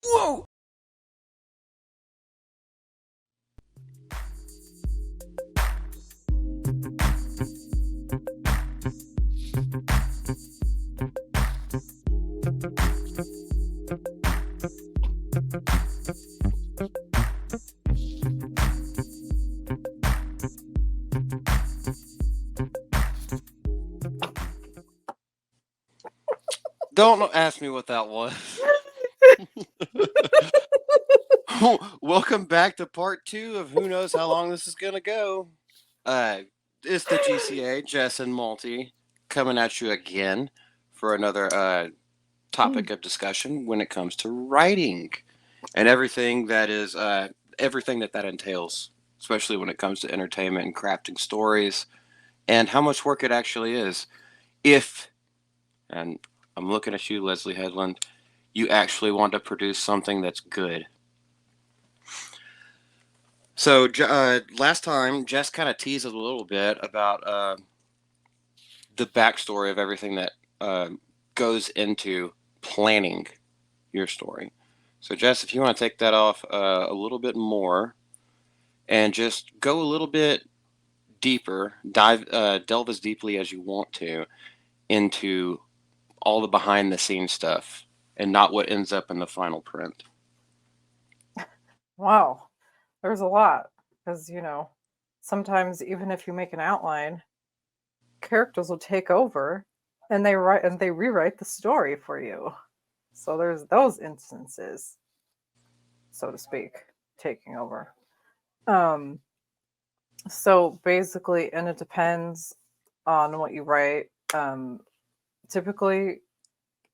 Whoa! Don't ask me what that was. Welcome back to part 2 of who knows how long this is gonna go. It's the GCA, Jess and Malty, coming at you again for another topic of discussion when it comes to writing and everything that is everything that entails, especially when it comes to entertainment and crafting stories and how much work it actually is. If, and I'm looking at you, Leslie Headland, you actually want to produce something that's good. So last time, Jess kind of teased a little bit about the backstory of everything that goes into planning your story. So Jess, if you want to take that off a little bit more and just go a little bit deeper, delve as deeply as you want to into all the behind the scenes stuff and not what ends up in the final print. Wow, there's a lot because sometimes even if you make an outline, characters will take over and they rewrite the story for you. So there's those instances, so to speak, taking over. Um so basically, and it depends on what you write. Typically,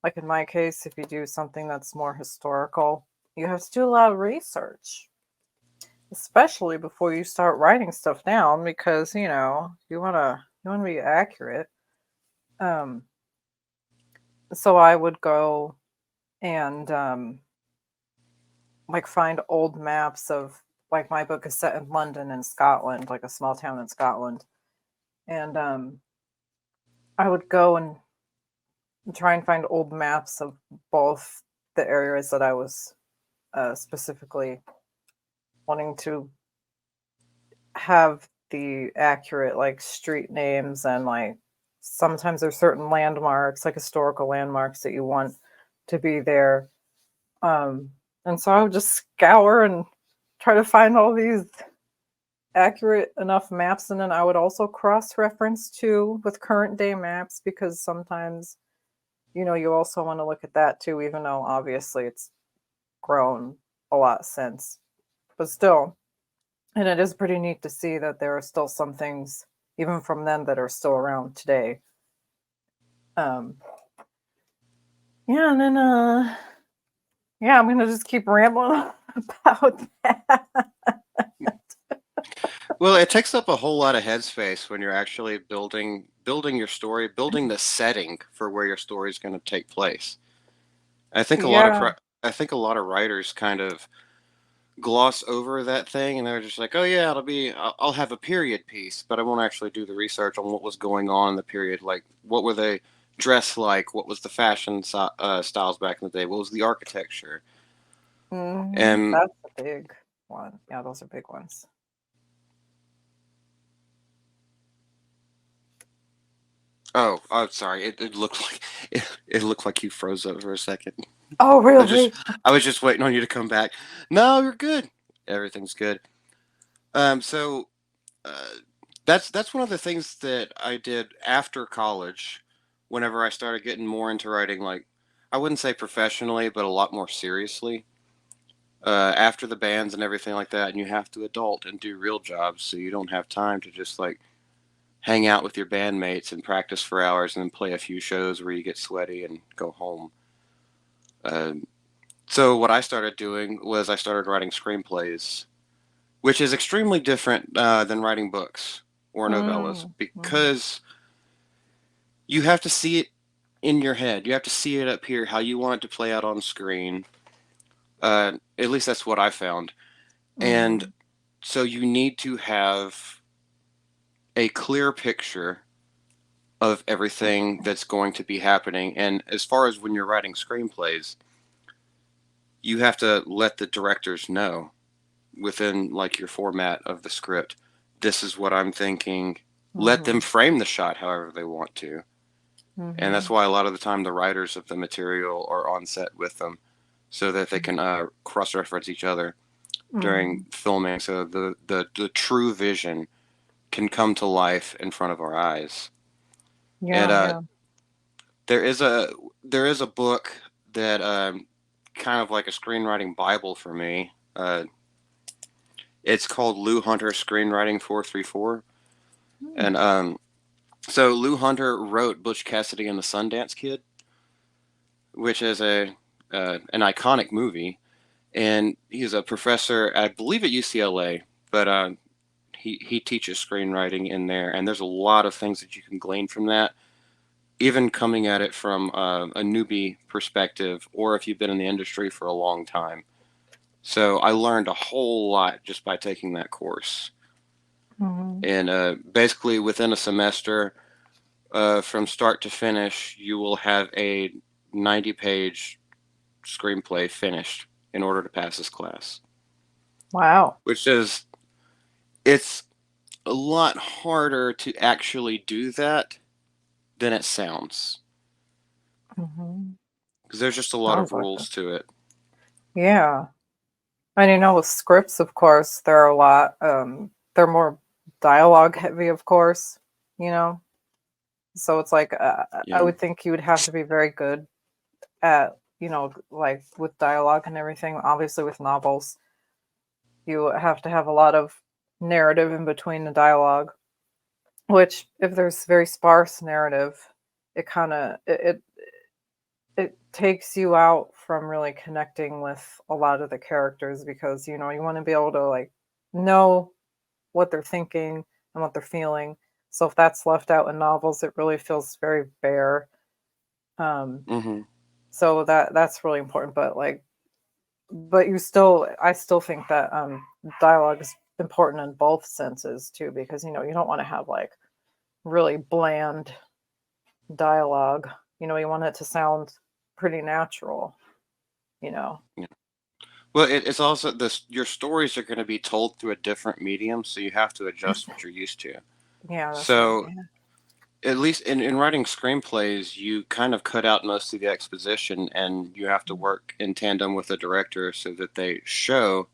like in my case, if you do something that's more historical, you have to do a lot of research, especially before you start writing stuff down, because you want to be accurate. Um, so I would go and like find old maps of, like, my book is set in London in Scotland, like a small town in Scotland, and I would go and try and find old maps of both the areas that I was specifically wanting to have the accurate, like, street names, and like sometimes there's certain landmarks, like historical landmarks, that you want to be there. um and so I would just scour and try to find all these accurate enough maps, and then I would also cross reference too with current day maps, because sometimes you also want to look at that too, even though obviously it's grown a lot since, but still. And it is pretty neat to see that there are still some things, even from then, that are still around today. Um, yeah, and then yeah, I'm gonna just keep rambling about that. Well, it takes up a whole lot of headspace when you're actually building your story, building the setting for where your story is going to take place. I think a lot of Yeah, I think a lot of writers kind of gloss over that thing, and they're just like, "Oh yeah, I'll have a period piece," but I won't actually do the research on what was going on in the period. Like, what were they dressed like? What was the styles back in the day? What was the architecture? And that's a big one. Yeah, those are big ones. oh, I'm sorry. It looked like it looked like you froze up for a second. Oh, I just really? I was just waiting on you to come back. No, you're good. Everything's good. So uh, that's one of the things that I did after college. Whenever I started getting more into writing, like I wouldn't say professionally, but a lot more seriously. After the bands and everything like that, and you have to adult and do real jobs, so you don't have time to just like hang out with your bandmates and practice for hours and then play a few shows where you get sweaty and go home. Um, so what I started doing was I started writing screenplays, which is extremely different than writing books or novellas Mm-hmm. because you have to see it in your head. You have to see it up here how you want it to play out on screen. At least that's what I found. And Mm-hmm. so you need to have a clear picture of everything that's going to be happening. And as far as when you're writing screenplays, you have to let the directors know within like your format of the script, this is what I'm thinking. Let them Mhm. frame the shot however they want to. And that's Mhm. why a lot of the time the writers of the material are on set with them so that they can cross reference each other during Mhm. filming so the true vision can come to life in front of our eyes. And Yeah, yeah. there is a there is a book that kind of like a screenwriting bible for me. It's called Lou Hunter Screenwriting 434. Mm. And so Lou Hunter wrote Butch Cassidy and the Sundance Kid, which is a an iconic movie. And he's a professor, I believe, at UCLA, but he teaches screenwriting in there. And there's a lot of things that you can glean from that, even coming at it from a newbie perspective, or if you've been in the industry for a long time. So I learned a whole lot just by taking that course. Mhm. And basically, within a semester, from start to finish, you will have a 90-page screenplay finished in order to pass this class. Wow. Which is, it's a lot harder to actually do that than it sounds. Mhm. Because there's just a lot of Sounds like it. rules to it. Yeah. And with scripts, of course, there are a lot. They're more dialogue heavy, of course. You know, so it's like I Yeah. would think you would have to be very good at like with dialogue and everything. Obviously, with novels, you have to have a lot of narrative in between the dialogue. Which, if there's very sparse narrative, it kind of it takes you out from really connecting with a lot of the characters because you want to be able to like know what they're thinking and what they're feeling. So if that's left out in novels, it really feels very bare. Um, Hmm. so that's really important. But I still think that dialogue is important in both senses too, because you don't want to have like really bland dialogue. You want it to sound pretty natural. You know. Yeah. Well, it's also this. Your stories are going to be told through a different medium, so you have to adjust what you're used to. Yeah, that's right. So Yeah. at least in writing screenplays, you kind of cut out most of the exposition, and you have to work in tandem with the director so that they show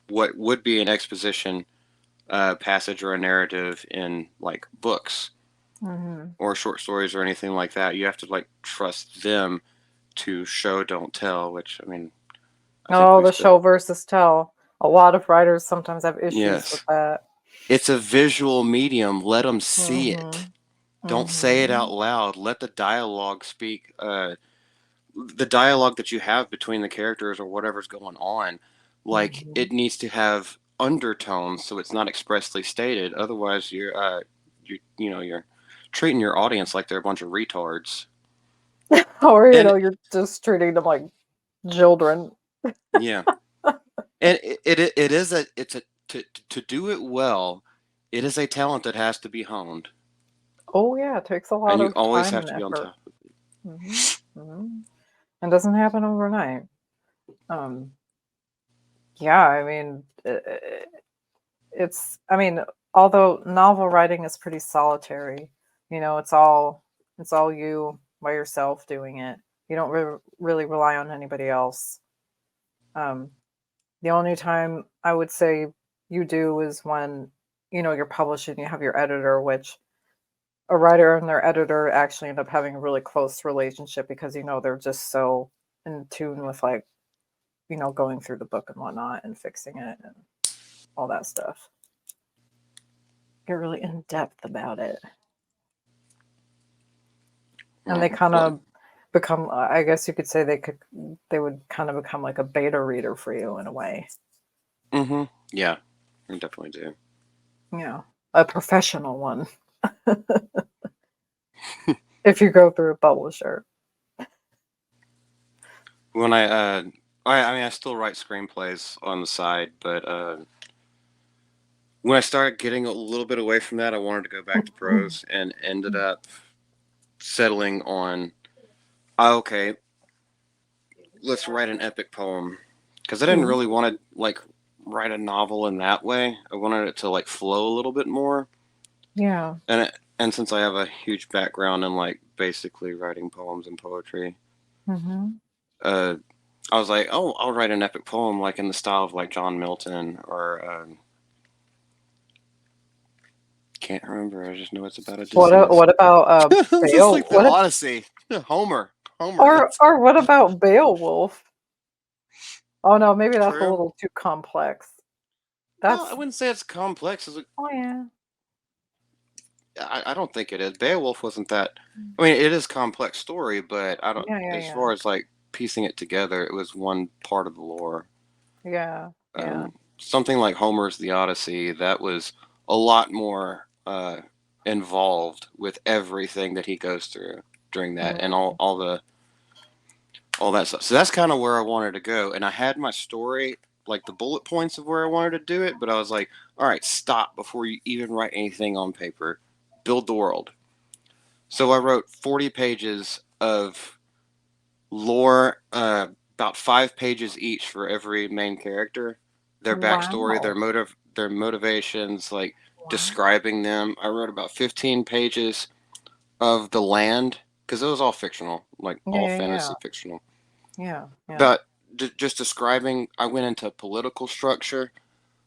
what would be an exposition passage or a narrative in like books Hmm. or short stories or anything like that. You have to like trust them to show, don't tell. Which I mean, I think Oh, we the still show versus tell. A lot of writers sometimes have issues with yes. that. It's a visual medium. Let them see it. Mhm. Don't say it out Mhm. loud. Let the dialogue speak. The dialogue that you have between the characters or whatever's going on, like Mhm. it needs to have undertones so it's not expressly stated. Otherwise, you're treating your audience like they're a bunch of retards. Or And you're just treating them like children. yeah, and it is a it's a to do it well. It is a talent that has to be honed, Oh yeah, it takes a lot and you of always time have and to be on effort. top. Hmm. Hmm. It doesn't happen overnight. Um, yeah, I mean, I mean, although novel writing is pretty solitary, it's all you by yourself doing it. You don't really rely on anybody else. Um, the only time I would say you do is when you're publishing, you have your editor, which a writer and their editor actually end up having a really close relationship because they're just so in tune with like going through the book and whatnot and fixing it and all that stuff. Get really in depth about it. And they kind Well, of become, I guess you could say they would kind of become like a beta reader for you in a way. mm-hmm. Yeah, I definitely do. A professional one if you go through a publisher. When I mean, I still write screenplays on the side, but when I started getting a little bit away from that, I wanted to go back to prose and ended up settling on, okay, let's write an epic poem, because I didn't Mhm. really want to like write a novel in that way. I wanted it to like flow a little bit more, Yeah. and since I have a huge background in like basically writing poems and poetry, Mhm. uh, I was like, oh, I'll write an epic poem like in the style of like John Milton or can't remember. I just know it's about Odysseus. What about It's just like the What Odyssey. Homer. Homer. That's or what about Beowulf? Oh no, maybe that's a true. little too complex. Well, I That's wouldn't say it's complex. oh yeah. I don't think it is. Beowulf wasn't that. I mean, it is a complex story, but I don't. Yeah, yeah, As yeah. far as like piecing it together, it was one part of the lore. Yeah, yeah. Something like Homer's The Odyssey, that was a lot more involved with everything that he goes through during that, and Mm, all that stuff. So that's kind of where I wanted to go, and I had my story, like the bullet points of where I wanted to do it, but I was like, all right, stop before you even write anything on paper. Build the world. So I wrote 40 pages of lore, about 5 pages each for every main character, their backstory, wow. their motivations, like Wow. describing them. I wrote about 15 pages of the land because it was all fictional, like Yeah, all yeah, yeah. fantasy fictional. Yeah, yeah. But just describing, I went into political structure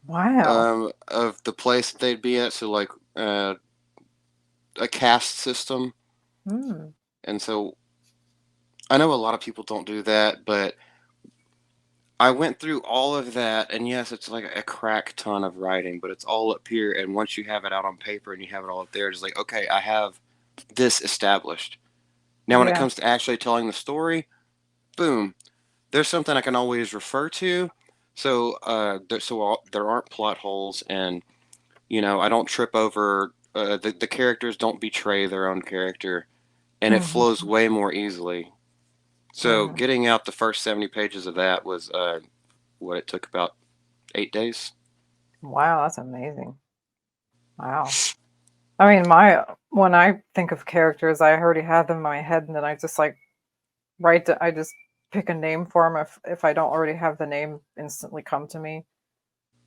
Wow. of the place that they'd be at. So like a caste system, Mm. and so I know a lot of people don't do that, but I went through all of that, and yes, it's like a crack ton of writing, but it's all up here. And once you have it out on paper and you have it all up there, it's like, okay, I have this established. Now, when it Yeah. comes to actually telling the story, boom, there's something I can always refer to. So, there aren't plot holes, and I don't trip over the characters don't betray their own character, and it Mhm. flows way more easily. So, Mhm. getting out the first 70 pages of that was what it took about 8 days. Wow, that's amazing. Wow. I mean, my when I think of characters, I already have them in my head, and then I just like I just pick a name for them if I don't already have the name instantly come to me,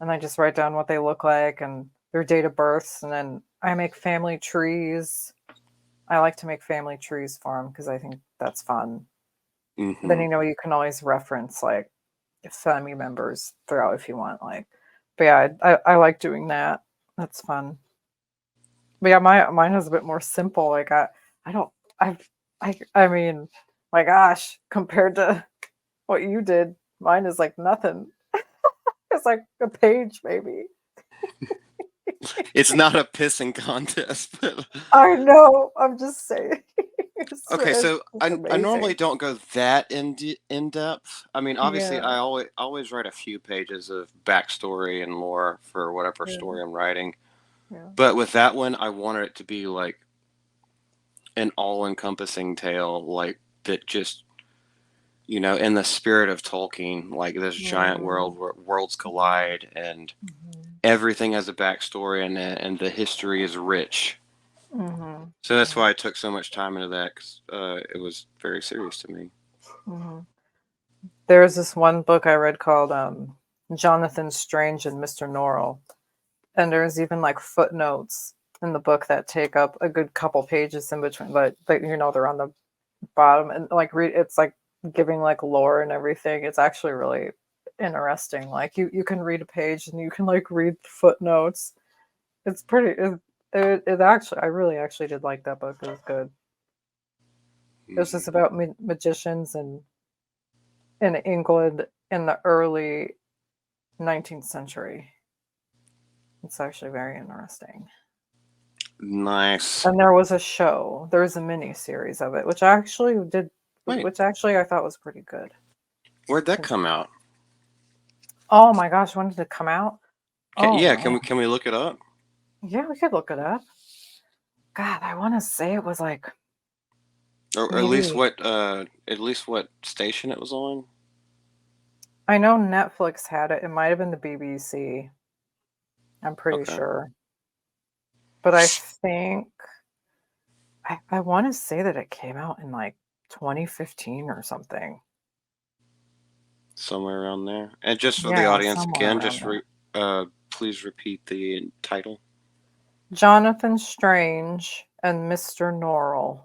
and I just write down what they look like and their date of births, and then I make family trees. I like to make family trees for them because I think that's fun. Then Hmm. you can always reference like family members throughout if you want. Like, but yeah, I like doing that. That's fun. But yeah, mine is a bit more simple. Like I don't I mean, my gosh, compared to what you did, mine is like nothing. It's like a page maybe. It's not a pissing contest, but I know. I'm just saying. okay. So It's I normally amazing. don't go that in depth. I mean, obviously, Yeah. I always write a few pages of backstory and lore for whatever Yeah. story I'm writing. Yeah. But with that one, I wanted it to be like an all-encompassing tale, like that just in the spirit of Tolkien, like this giant Mm, world where worlds collide and mhm, everything has a backstory and the history is rich. mhm, So that's mhm, why I took so much time into that because it was very serious to me. mhm. There's this one book I read called Jonathan Strange and Mr. Norrell. And there's even like footnotes in the book that take up a good couple pages in between, but they're on the bottom and like read it's like giving like lore and everything. It's actually really interesting. Like you can read a page and you can like read footnotes. It's pretty it actually I really actually did like that book. It was good. It was just Hmm. about magicians and in England in the early 19th century. It's actually very interesting. Nice. And there was a show. There was a mini series of it, Wait, which actually I thought was pretty good. where'd that come out? Oh my gosh, when did it come out? Oh Yeah, man. can we look it up? Yeah, we could look it up. God, I want to say it was like Or maybe at least what station it was on? I know Netflix had it. It might have been the BBC. I'm pretty Okay. sure. But I think I want to say that it came out in like 2015 or something. somewhere around there. And just for the Yeah, audience somewhere again, around there. please repeat the title. Jonathan Strange and Mr. Norrell.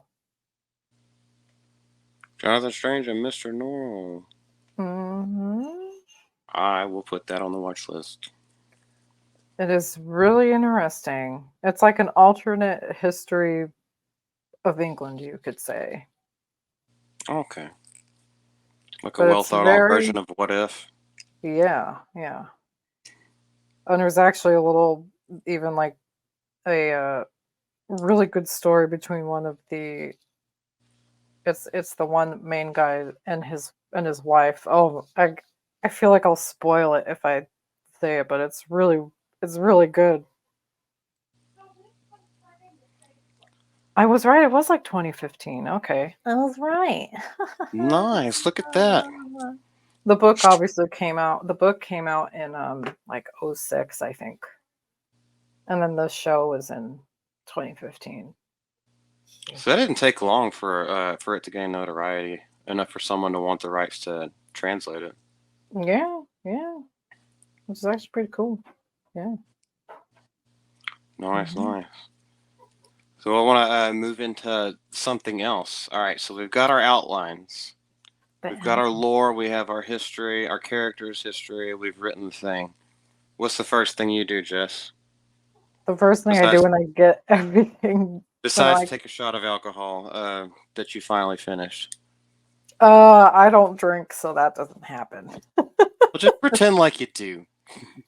Jonathan Strange and Mr. Norrell. Hmm. I will put that on the watch list. It is really interesting. It's like an alternate history of England, you could say. Okay. Like a But well it's thought out very, version of What If. yeah, yeah. And there's actually a little, even like a really good story between one of the, it's the one main guy and his wife. Oh, I feel like I'll spoil it if I say it, but it's really good. I was right. It was like 2015. Okay. I was right. Nice. Look at that. The book obviously came out. The book came out in like '06, I think. And then the show was in 2015. So that didn't take long for it to gain notoriety enough for someone to want the rights to translate it. Yeah, yeah. Which is actually pretty cool. Yeah. Nice, Mhm. nice. So I want to move into something else. All right, so we've got our outlines. We've got our lore, we have our history, our character's history, we've written the thing. What's the first thing you do, Jess? The first thing I do Besides when I get everything, when besides I take a shot of alcohol that you finally finished. I don't drink, so that doesn't happen. Well, just pretend like you do.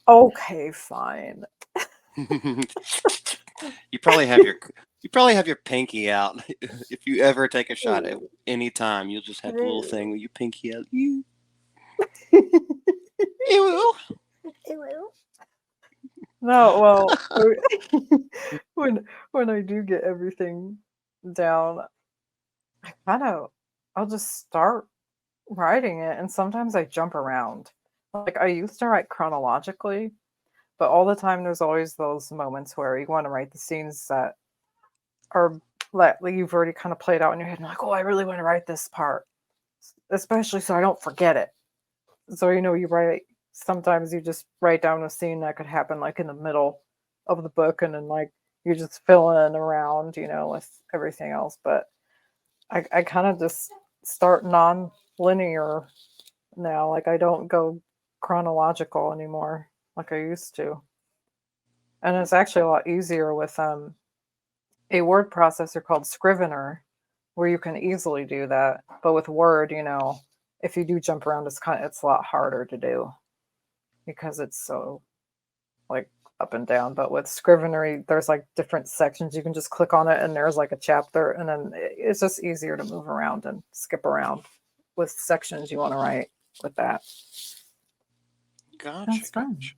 Okay, fine. You probably have your pinky out. If you ever take a shot at any time, you'll just have the little thing with your pinky out. You. Ew. No, well, when when I do get everything down, I kind of I'll just start writing it, and sometimes I jump around. Like I used to write chronologically, but all the time there's always those moments where you want to write the scenes that are like you've already kind of played out in your head, and like, oh, I really want to write this part, especially so I don't forget it. So you write. Sometimes you just write down a scene that could happen like in the middle of the book, and then like you just fill in around, with everything else. But I kind of just start non-linear now. Like I don't go chronological anymore like I used to, and it's actually a lot easier with a word processor called Scrivener, where you can easily do that. But with Word, if you do jump around, it's a lot harder to do because it's so like up and down. But with Scrivener, there's like different sections. You can just click on it, and there's like a chapter, and then it's just easier to move around and skip around with sections you want to write with that. Gotcha, That's fun. gotcha.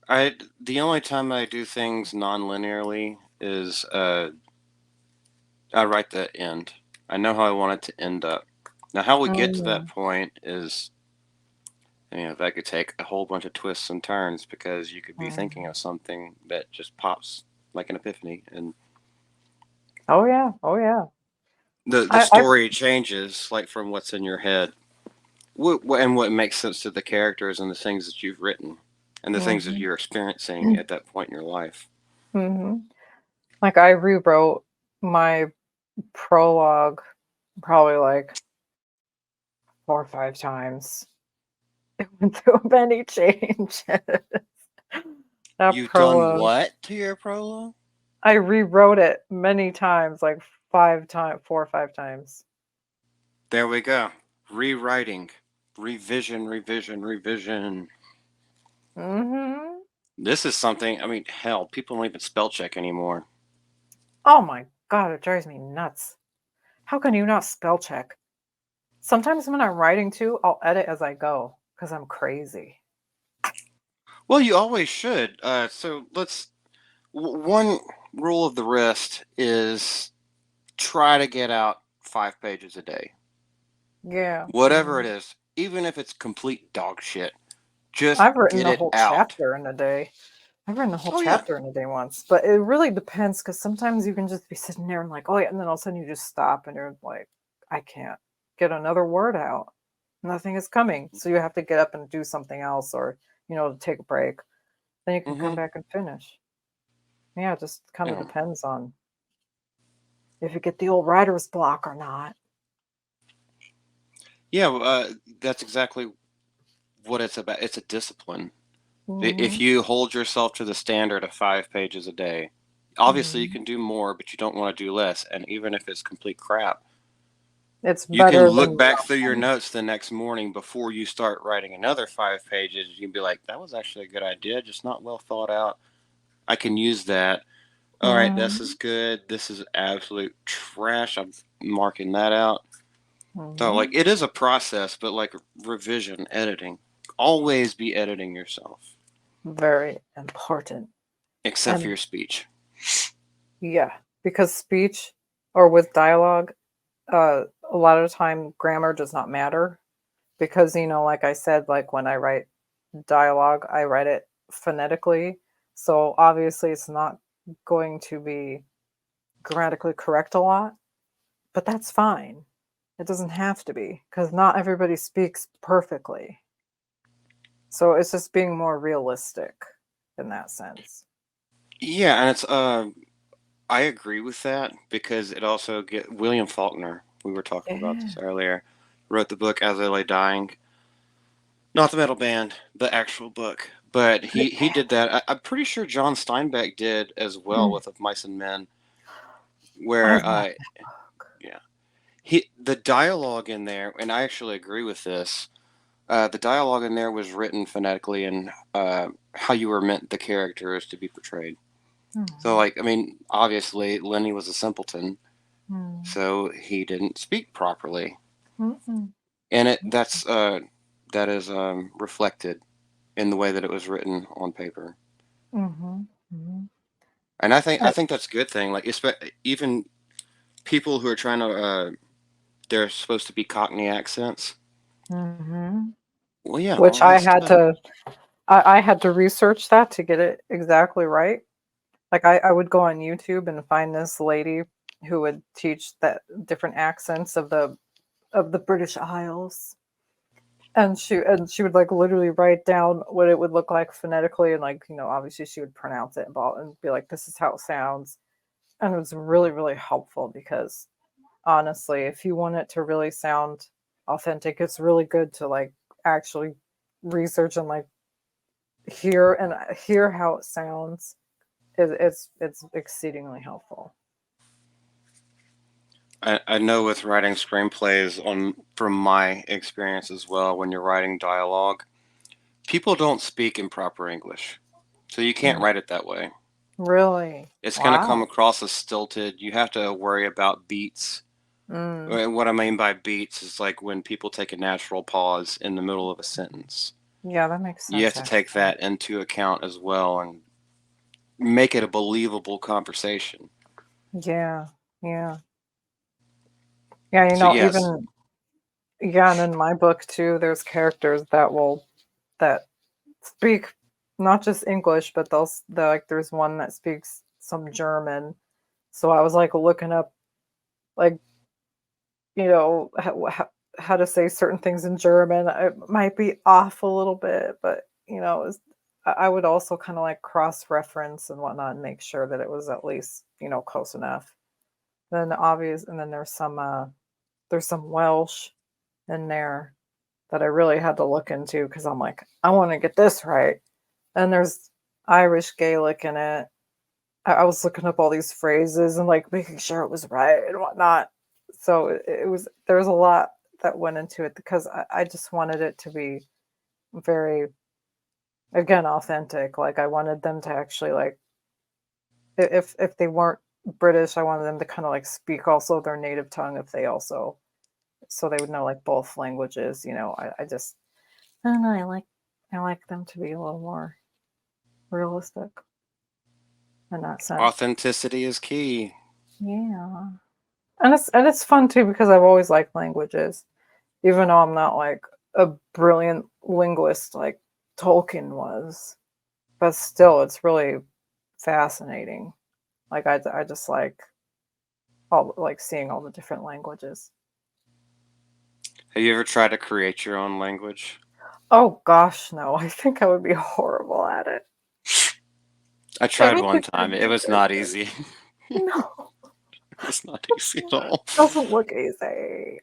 Yeah. The only time I do things non-linearly is I write the end. I know how I want it to end up. Now, how we get to that Oh, point is, that could take a whole bunch of twists and turns because you could yeah. be thinking of something that just pops like an epiphany, and Oh yeah. Oh yeah. the I story changes like from what's in your head, and what makes sense to the characters and the things that you've written, and the things that Mhm. you're experiencing at that point in your life. Mhm. Like I rewrote my prologue probably like 4 or 5 times. It went through many changes. That You've done prologue, what to your prologue? I rewrote it many times, like 5 times, 4 or 5 times. There we go. Rewriting, revision, revision, revision. Hmm. This is something, I mean, hell, people don't even spell check anymore. Oh my god, it drives me nuts. How can you not spell check? Sometimes when I'm writing too, I'll edit as I go because I'm crazy. Well, you always should. One rule of the wrist is try to get out 5 pages a day. Yeah. Whatever it is, even if it's complete dog shit, just I've written get a it whole out. chapter in a day. I've written a whole Oh, yeah. chapter in a day once, but it really depends because sometimes you can just be sitting there and like, oh yeah, and then all of a sudden you just stop and you're like, I can't get another word out. Nothing is coming. So you have to get up and do something else, or, take a break. Then you can come Mm-hmm. back and finish. Yeah, it just kind of Yeah. depends on if you get the old writer's block or not. Yeah, that's exactly what it's about. It's a discipline. If Hmm. you hold yourself to the standard of 5 pages a day, obviously you Hmm. can do more, but you don't want to do less. And even if it's complete crap, It's you can better look than back through your nothing. notes the next morning before you start writing another 5 pages. You can be like, that was actually a good idea, just not well thought out. I can use that. All right, this is Hmm. good. This is absolute trash. I'm marking that out. So, like, Hmm. it is a process, but like revision, editing, always be editing yourself, Very important. except for And your speech. yeah, because speech or with dialogue, a lot of the time grammar does not matter because, like I said, like when I write dialogue, I write it phonetically. So obviously it's not going to be grammatically correct a lot, but that's fine. It doesn't have to be because not everybody speaks perfectly. So it's just being more realistic in that sense. Yeah, and it's I agree with that because it also get William Faulkner. We were talking about Yeah. this earlier. Wrote the book As I Lay Dying, not the metal band, the actual book. But he did that. I'm pretty sure John Steinbeck did as well Mm, with Of Mice and Men, I where love yeah, he the dialogue in there, and I actually agree with this. The dialogue in there was written phonetically and how you were meant the characters to be portrayed. So, mm, like, I mean, obviously Lenny was a simpleton, mm, so he didn't speak properly, mm, mm, and that is reflected in the way that it was written on paper. mhm, mhm. And I think that's a good thing. Like, even people who are trying to they're supposed to be Cockney accents. Mhm. Well, yeah, Which all that stuff. I had to research that to get it exactly right. Like I would go on YouTube and find this lady who would teach that different accents of the British Isles. And she would like literally write down what it would look like phonetically, and like, obviously she would pronounce it and be like, this is how it sounds. And it was really, really helpful because honestly, if you want it to really sound authentic, it's really good to like actually research and like hear how it sounds. It's exceedingly helpful. I know with writing screenplays on from my experience as well, when you're writing dialogue, people don't speak in proper English. So you can't Mm, write it that way. really? It's going to come Wow. across as stilted. You have to worry about beats. Mm, And what I mean by beats is like when people take a natural pause in the middle of a sentence. yeah, that makes You have sense to take actually. that into account as well and make it a believable conversation. Yeah, yeah, yeah. So yes. Even yeah, and in my book too, there's characters that speak not just English, but like there's one that speaks some German. So I was like looking up like how to say certain things in German. It might be off a little bit, but I would also kind of like cross reference and whatnot and make sure that it was at least close enough. And then there's some Welsh in there that I really had to look into because I'm like, I want to get this right. And there's Irish Gaelic in it. I was looking up all these phrases and like making sure it was right and whatnot. So it was there was a lot that went into it because I just wanted it to be very, again, authentic. Like I wanted them to actually like if they weren't British, I wanted them to kind of like speak also their native tongue if they also so they would know like both languages. I just I don't know. I like them to be a little more realistic in that sense. Authenticity is key. Yeah. And it's fun too because I've always liked languages, even though I'm not like a brilliant linguist like Tolkien was. But still, it's really fascinating. Like I just like all like seeing all the different languages. Have you ever tried to create your own language? Oh gosh, no. I think I would be horrible at it. I tried one Anything time. It was not ridiculous. easy. No, It was not easy at all. doesn't look easy.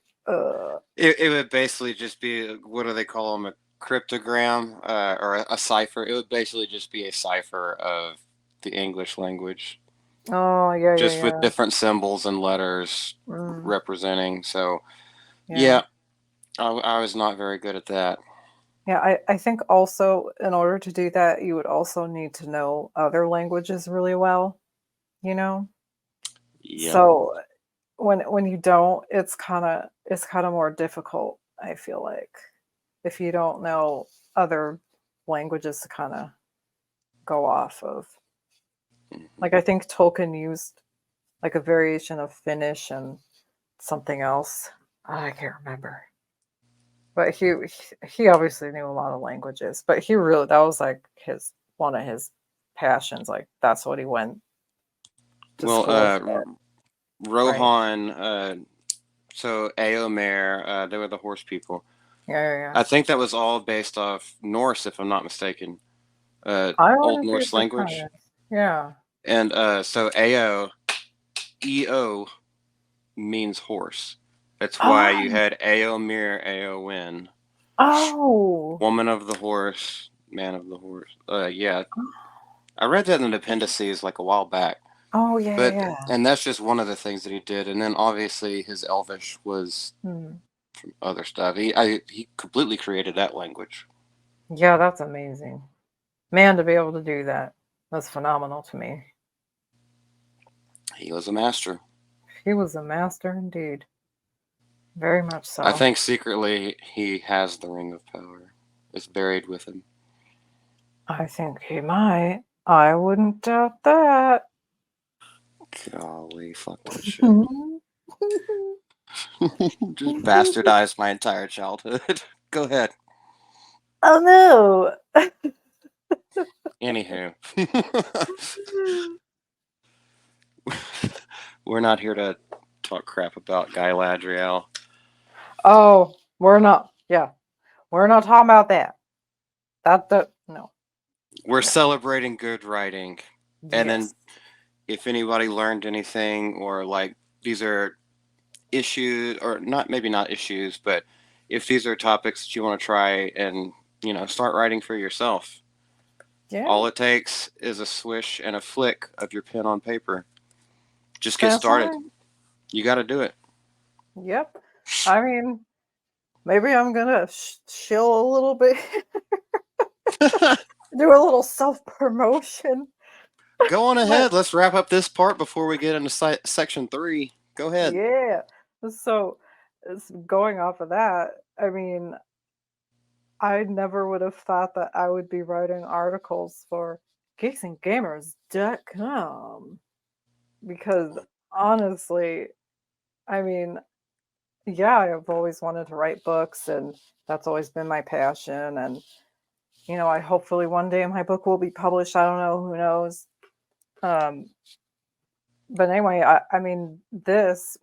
It would basically just be, what do they call them? A cryptogram, or a cipher. It would basically just be a cipher of the English language, Oh, yeah, yeah, just with yeah. different symbols and letters Mm, representing. So, yeah. yeah, I was not very good at that. Yeah, I think also in order to do that, you would also need to know other languages really well, you know? Yep. So when you don't, it's kind of more difficult, I feel like, if you don't know other languages to kind of go off of. Like Mhm. I think Tolkien used like a variation of Finnish and something else. I can't remember. But he obviously knew a lot of languages, but he really that was like his one of his passions. Like that's what he went to Well, school for, right? Rohan, so Aomer, they were the horse people. Yeah, yeah, yeah. I think that was all based off Norse, if I'm not mistaken. I Old wouldn't be Norse language. surprised. Yeah. And so EO means horse. That's why you Oh, had Aomir, Aowen, oh, woman of the horse, man of the horse. Yeah, I read that in the appendices like a while back. oh, yeah, yeah, But yeah. and that's just one of the things that he did. And then obviously his Elvish was Hmm. from other stuff. He completely created that language. Yeah, that's amazing. Man, to be able to do that, that's phenomenal to me. He was a master. He was a master indeed. Very much I so. think secretly he has the ring of power. It's buried with him. I think he might. I wouldn't doubt that. Golly, fuck that shit. Just bastardized my entire childhood. Go ahead. Oh no. Anywho, we're not here to talk crap about Guy Ladriel. Oh, we're not. Yeah, we're not talking about that. No, We're no. celebrating good writing. And Yes. then if anybody learned anything, or like these are issues, or not, maybe not issues, but if these are topics that you want to try and, start writing for yourself, Yeah, all it takes is a swish and a flick of your pen on paper. Just get that's started. right. You got to do it. Yep. I mean, maybe I'm gonna chill a little bit, do a little self promotion. Go on But ahead. Let's wrap up this part before we get into section 3. Go ahead. yeah, so going off of that, I mean, I never would have thought that I would be writing articles for geeksandgamers.com because honestly, I mean, yeah, I've always wanted to write books and that's always been my passion. And, I hopefully one day my book will be published. I don't know, who knows. Um, but anyway, I mean, this,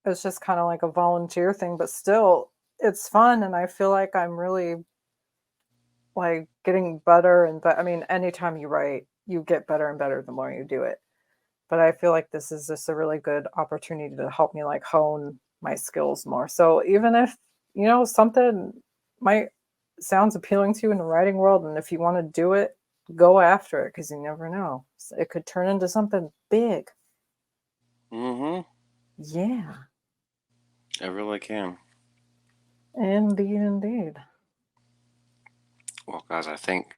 it's just kind of like a volunteer thing, but still, it's fun. And I feel like I'm really like getting better. I mean, anytime you write, you get better and better the more you do it. But I feel like this is just a really good opportunity to help me like hone my skills more. So even if, something might sounds appealing to you in the writing world and if you want to do it, go after it because you never know. It could turn into something big. Mm-hmm. Yeah. I really can. Indeed, indeed. Well, guys, I think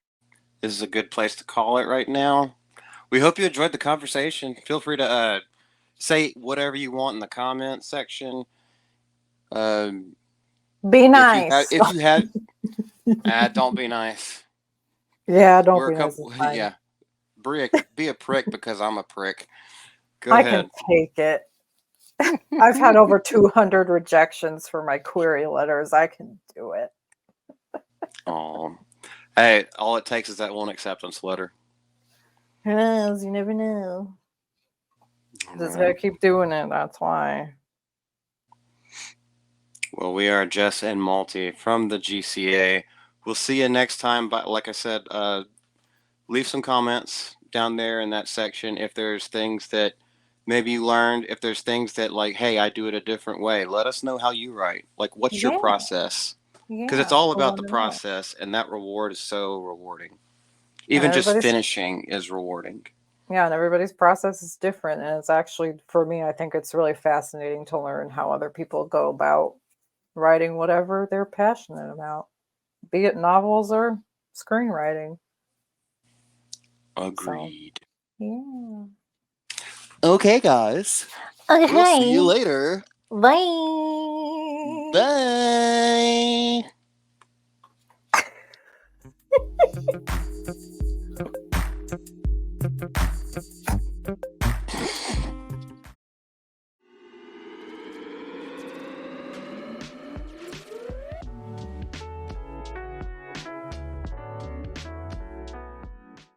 this is a good place to call it right now. We hope you enjoyed the conversation. Feel free to say whatever you want in the comment section. Um, Be if you have, nice. if you have, don't be nice. Yeah, don't We're a be nice. It's couple. fine. Yeah, be a prick because I'm a prick. Go I can ahead. take it. I've had over 200 rejections for my query letters. I can do it. Oh, hey, all it takes is that one acceptance letter. Who knows? You never know. All Just right. gotta keep doing it. That's why. Well, we are Jess and Malty from the GCA. We'll see you next time. But like I said, leave some comments down there in that section if there's things that maybe you learned. If there's things that like, hey, I do it a different way. Let us know how you write. Like, what's your Yeah, process? Because it's yeah, all I about want the to know. process, and that reward is so rewarding. And Even just everybody's finishing is rewarding. Yeah, and everybody's process is different, and it's actually for me, I think it's really fascinating to learn how other people go about writing whatever they're passionate about, be it novels or screenwriting. So, Agreed. yeah. Okay, guys. We'll see you Okay. later. Bye. Bye.